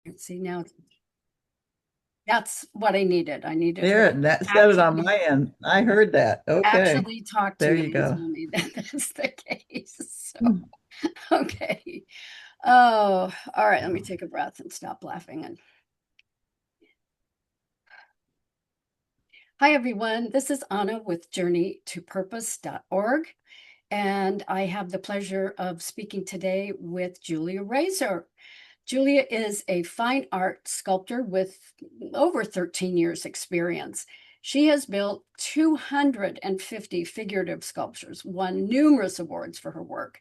Let's see now. That's what I needed. I needed her There, to that said it on actually my end. I heard that. Okay. actually talk to There me you and go. tell me that that's the case. So, Hmm. okay. Oh, all right. Let me take a breath and stop laughing. And hi, everyone. This is Anna with journeytopurpose.org. And I have the pleasure of speaking today with Julia Razor. Julia is a fine art sculptor with over 13 years experience. She has built 250 figurative sculptures, won numerous awards for her work.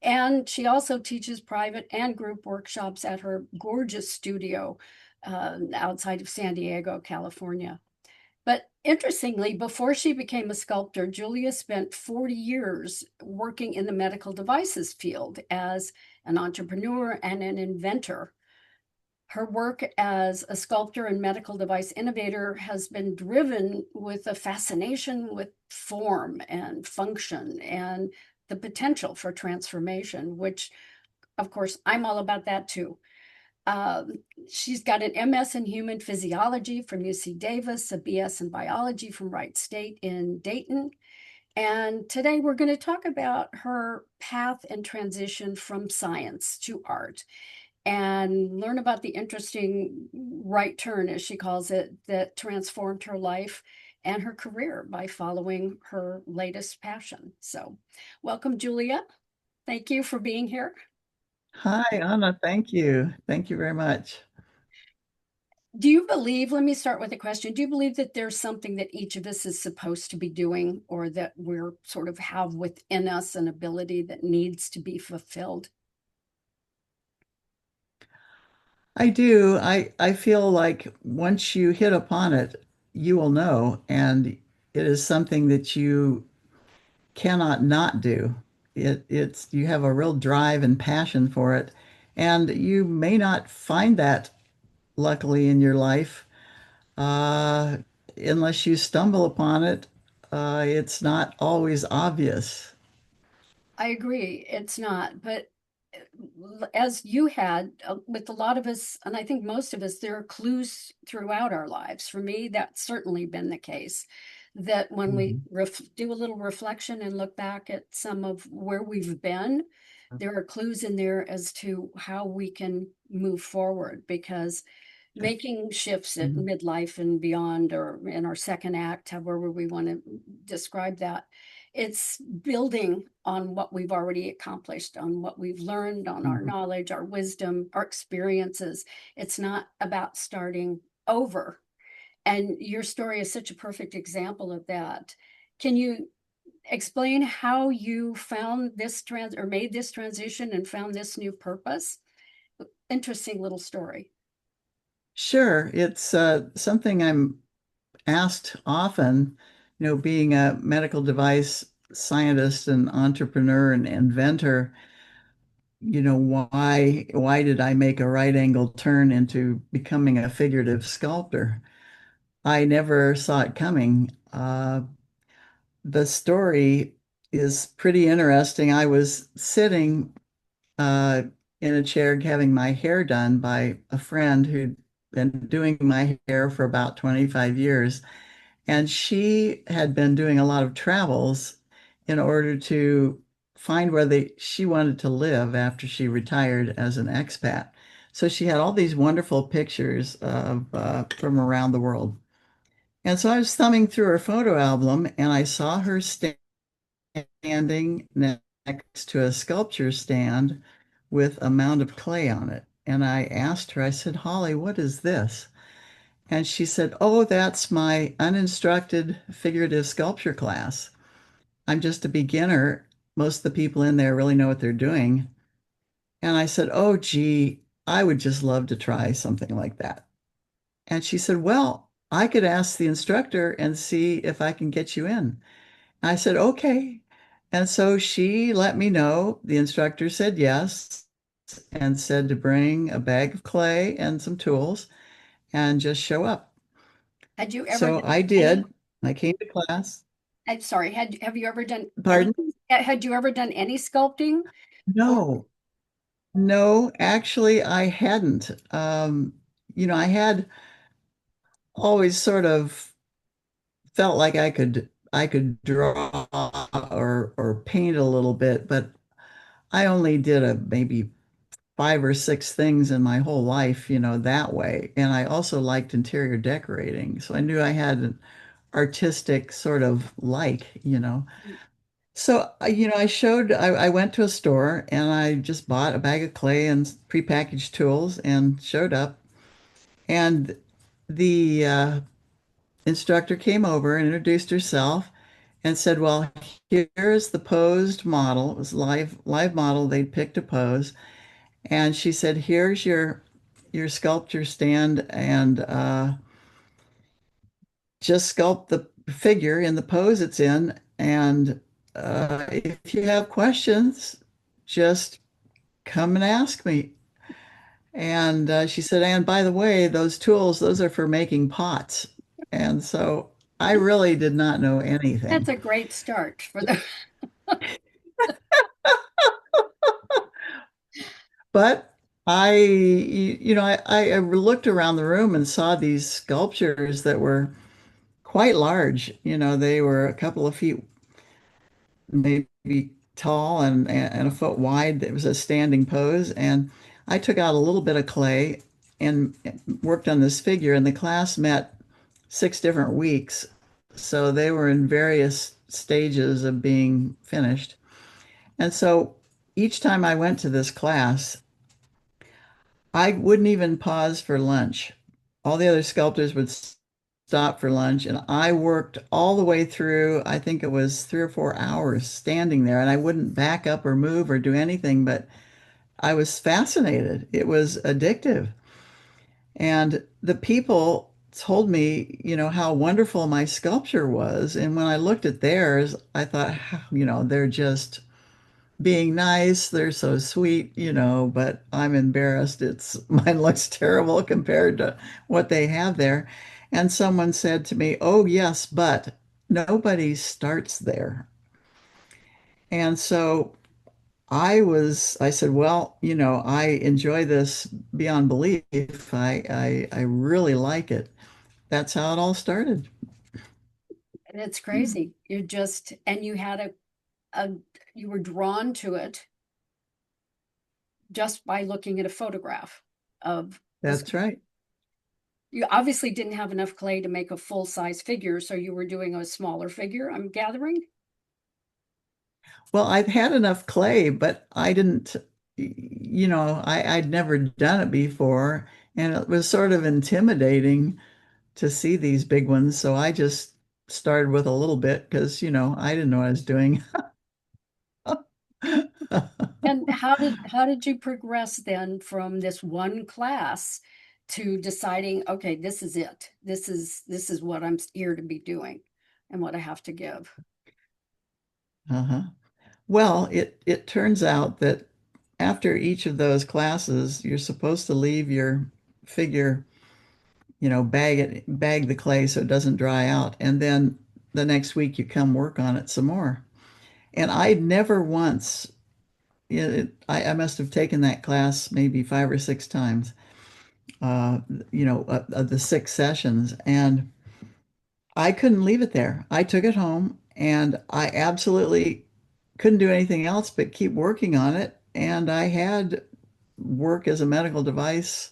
And she also teaches private and group workshops at her gorgeous studio outside of San Diego, California. But interestingly, before she became a sculptor, Julia spent 40 years working in the medical devices field as an entrepreneur and an inventor. Her work as a sculptor and medical device innovator has been driven with a fascination with form and function and the potential for transformation, which, of course, I'm all about that too. Um, she's got an MS in human physiology from UC Davis, a BS in biology from Wright State in Dayton. And today we're going to talk about her path and transition from science to art and learn about the interesting right turn, as she calls it, that transformed her life and her career by following her latest passion. So, welcome, Julia. Thank you for being here. Hi, Anna. Thank you. Thank you very much. Do you believe, let me start with a question. Do you believe that there's something that each of us is supposed to be doing or that we're sort of have within us an ability that needs to be fulfilled? I do. I feel like once you hit upon it, you will know, and it is something that you cannot not do. It's you have a real drive and passion for it, and you may not find that luckily in your life uh, unless you stumble upon it. It's not always obvious. I agree, it's not, but as you had with a lot of us, and I think most of us, there are clues throughout our lives. For me, that's certainly been the case. That when we Mhm. do a little reflection and look back at some of where we've been, there are clues in there as to how we can move forward because making shifts at Mhm. midlife and beyond, or in our second act, however we want to describe that, it's building on what we've already accomplished, on what we've learned, on our Mhm. knowledge, our wisdom, our experiences. It's not about starting over. And your story is such a perfect example of that. Can you explain how you found this trans or made this transition and found this new purpose? Interesting little story. Sure, it's something I'm asked often, being a medical device scientist and entrepreneur and inventor, why did I make a right angle turn into becoming a figurative sculptor? I never saw it coming. The story is pretty interesting. I was sitting uh, in a chair having my hair done by a friend who'd been doing my hair for about 25 years. And she had been doing a lot of travels in order to find where she wanted to live after she retired as an expat. So she had all these wonderful pictures of from around the world. And so I was thumbing through her photo album and I saw her standing next to a sculpture stand with a mound of clay on it. And I asked her, I said, Holly, what is this? And she said, oh, that's my uninstructed figurative sculpture class. I'm just a beginner. Most of the people in there really know what they're doing. And I said, oh, gee, I would just love to try something like that. And she said, well, I could ask the instructor and see if I can get you in. I said, okay. And so she let me know. The instructor said yes and said to bring a bag of clay and some tools and just show up. Had you ever So done I did. any, I came to class. I'm sorry, have you ever done any, Pardon? had you ever done any sculpting or No, No, actually, I hadn't. I had always sort of felt like I could draw or paint a little bit, but I only did a maybe 5 or 6 things in my whole life, that way. And I also liked interior decorating, so I knew I had an artistic sort of like. So, I went to a store and I just bought a bag of clay and prepackaged tools and showed up. And the instructor came over and introduced herself and said, "Well, here's the posed model. It was live model. They'd picked a pose." And she said, "Here's your sculpture stand and just sculpt the figure in the pose it's in. And if you have questions, just come and ask me." And she said, "And by the way, those tools, those are for making pots." And so I really did not know That's anything. a great start for the. But I looked around the room and saw these sculptures that were quite large. They were a couple of feet maybe tall and a foot wide. It was a standing pose. And I took out a little bit of clay and worked on this figure, and the class met 6 different weeks. So they were in various stages of being finished. And so each time I went to this class, I wouldn't even pause for lunch. All the other sculptors would stop for lunch, and I worked all the way through. I think it was 3 or 4 hours standing there, and I wouldn't back up or move or do anything, but I was fascinated. It was addictive. And the people told me, how wonderful my sculpture was. And when I looked at theirs, I thought, they're just being nice. They're so sweet, but I'm embarrassed. Mine looks terrible compared to what they have there. And someone said to me, "Oh, yes, but nobody starts there." And so I said, "Well, I enjoy this beyond belief. I really like it." That's how it all started. And it's crazy. And you had a, you were drawn to it just by looking at a photograph of this. That's right. You obviously didn't have enough clay to make a full size figure, so you were doing a smaller figure, I'm gathering. Well, I've had enough clay, but I didn't, I'd never done it before. And it was sort of intimidating to see these big ones. So I just started with a little bit because, I didn't know what I was doing. And how did you progress then from this one class to deciding, okay, this is it. This is what I'm here to be doing and what I have to give. Uh-huh. Well, it turns out that after each of those classes, you're supposed to leave your figure, bag the clay so it doesn't dry out. And then the next week you come work on it some more. And I never once, I must have taken that class maybe 5 or 6 times, of the 6 sessions. And I couldn't leave it there. I took it home and I absolutely couldn't do anything else but keep working on it. And I had work as a medical device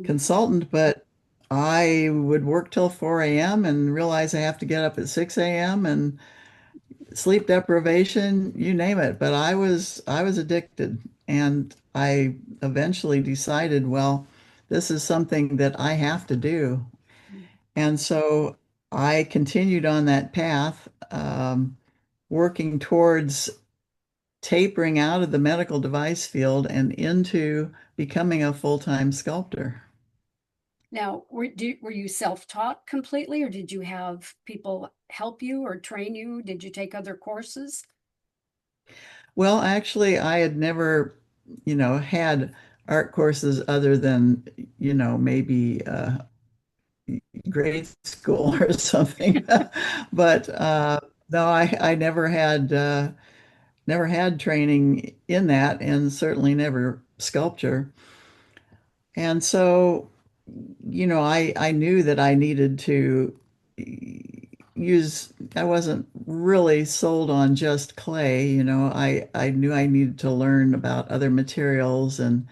consultant, but I would work till 4 a.m. and realize I have to get up at 6 a.m. and sleep deprivation, you name it. But I was addicted, and I eventually decided, well, this is something that I have to do. And so I continued on that path, working towards tapering out of the medical device field and into becoming a full-time sculptor. Now, were you self-taught completely, or did you have people help you or train you? Did you take other courses? Well, actually, I had never, had art courses other than, maybe grade school or something. But no, I never had training in that, and certainly never sculpture. And so, I knew that I needed to I wasn't really sold on just clay. I knew I needed to learn about other materials and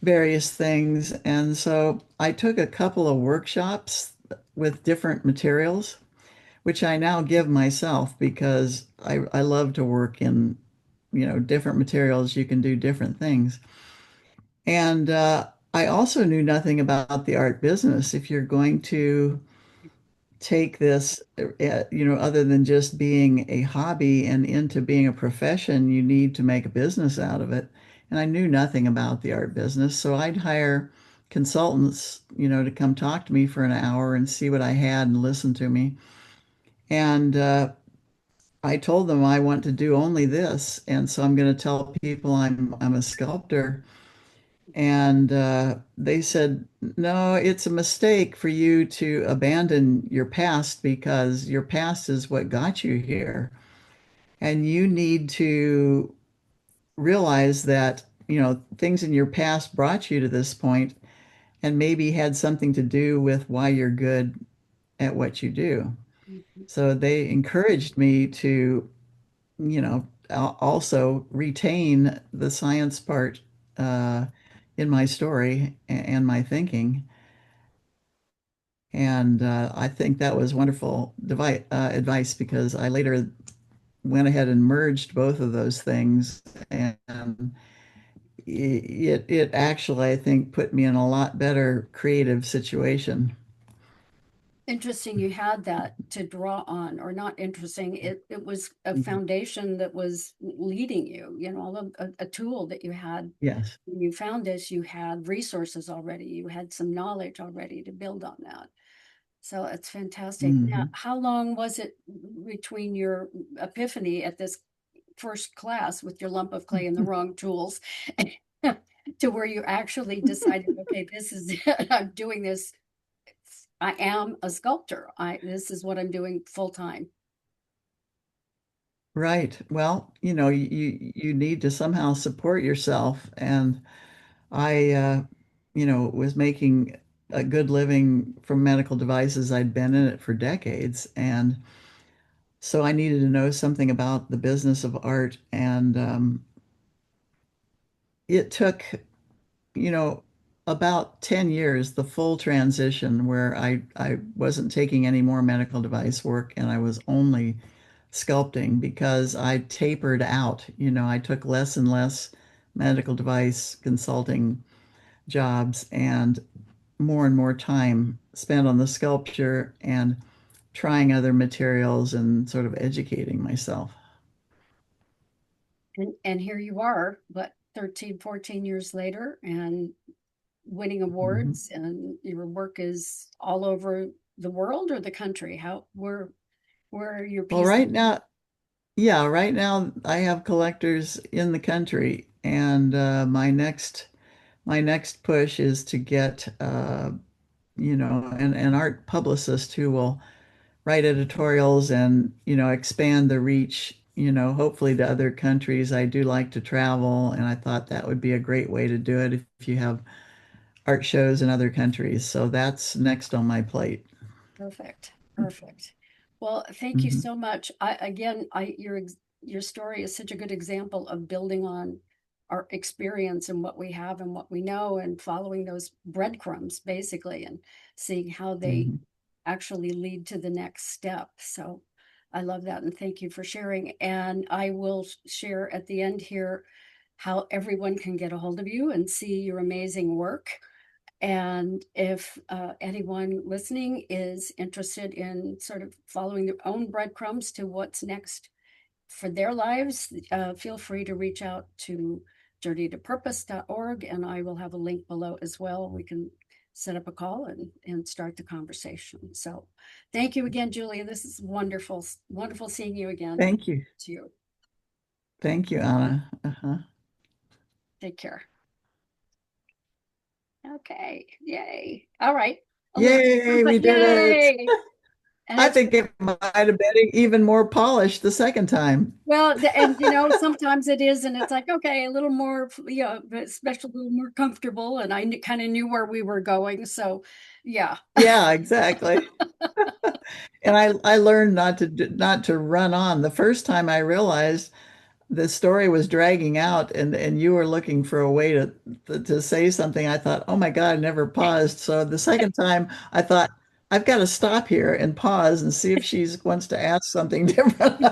various things. And so I took a couple of workshops with different materials, which I now give myself because I love to work in, different materials. You can do different things. And I also knew nothing about the art business. If you're going to take this, other than just being a hobby and into being a profession, you need to make a business out of it. And I knew nothing about the art business, so I'd hire consultants, to come talk to me for an hour and see what I had and listen to me. And I told them I want to do only this, and so I'm going to tell people I'm a sculptor. And they said, no, it's a mistake for you to abandon your past because your past is what got you here. And you need to realize that, things in your past brought you to this point and maybe had something to do with why you're good at what you do. Mhm. So they encouraged me to, also retain the science part uh, in my story and my thinking. And I think that was wonderful advice because I later went ahead and merged both of those things. And it actually, I think, put me in a lot better creative situation. Interesting you had that to draw on, or not interesting. It was a Mhm. foundation that was leading you, a tool that you had. Yes. When you found this, you had resources already, you had some knowledge already to build on that. So it's fantastic. Now, Hmm. how long was it between your epiphany at this first class with your lump of clay and the wrong tools to where you actually decided, okay, this is it. I'm doing this. I am a sculptor. This is what I'm doing full time. Right. Well, you need to somehow support yourself. And I, was making a good living from medical devices. I'd been in it for decades. And so I needed to know something about the business of art. And it took, you know, about 10 years, the full transition where I wasn't taking any more medical device work and I was only sculpting because I tapered out. I took less and less medical device consulting jobs and more time spent on the sculpture and trying other materials and sort of educating myself. And here you are, what, 13, 14 years later, and winning Mhm. awards, and your work is all over the world or the country. Where are your Well, pieces? right now, yeah, right now I have collectors in the country, and my next push is to get an art publicist who will write editorials and expand the reach, hopefully to other countries. I do like to travel, and I thought that would be a great way to do it if you have art shows in other countries. So that's next on my plate. Perfect. Perfect. Well, thank you Hmm. so much. Your story is such a good example of building on our experience and what we have and what we know, and following those breadcrumbs basically, and seeing how they Hmm. actually lead to the next step. So I love that, and thank you for sharing. And I will share at the end here how everyone can get a hold of you and see your amazing work. And if anyone listening is interested in sort of following their own breadcrumbs to what's next for their lives, feel free to reach out to journeytopurpose.org, and I will have a link below as well. We can set up a call and start the conversation. So thank you again, Julia. This is wonderful, wonderful seeing you again. Thank you. To you. Thank you, Anna. Uh-huh. Take care. Okay. Yay. All right. A little Yay, we but did it. yay. And I it's think it might have been even more polished the second time. well, and sometimes it is, and it's like, okay, a little more, especially a little more comfortable. And I kind of knew where we were going. So, yeah. Yeah, exactly. And I learned not to run on. The first time I realized the story was dragging out and you were looking for a way to say something, I thought, oh my God, I never paused. So the second time I thought, I've got to stop here and pause and see if she wants to ask something different.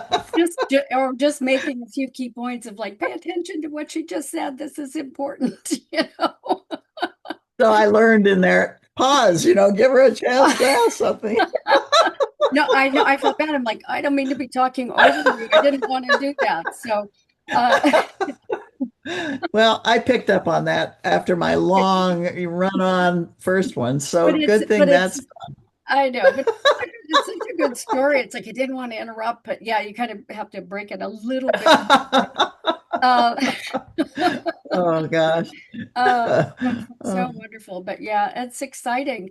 Or just making a few key points of like, pay attention to what she just said. This is important, you know. So I learned in there, pause, give her a chance to ask something. No, I know. I felt bad. I'm like, I don't mean to be talking over you. I didn't want to do that. So, uh, Well, I picked up on that after my long run on first one. So good but thing it's, that's I know, but it's such a good story. It's like I didn't want to interrupt, but yeah, you kind of have to break it a little bit. Uh, oh gosh. uh, Uh, so wonderful. But yeah, it's exciting.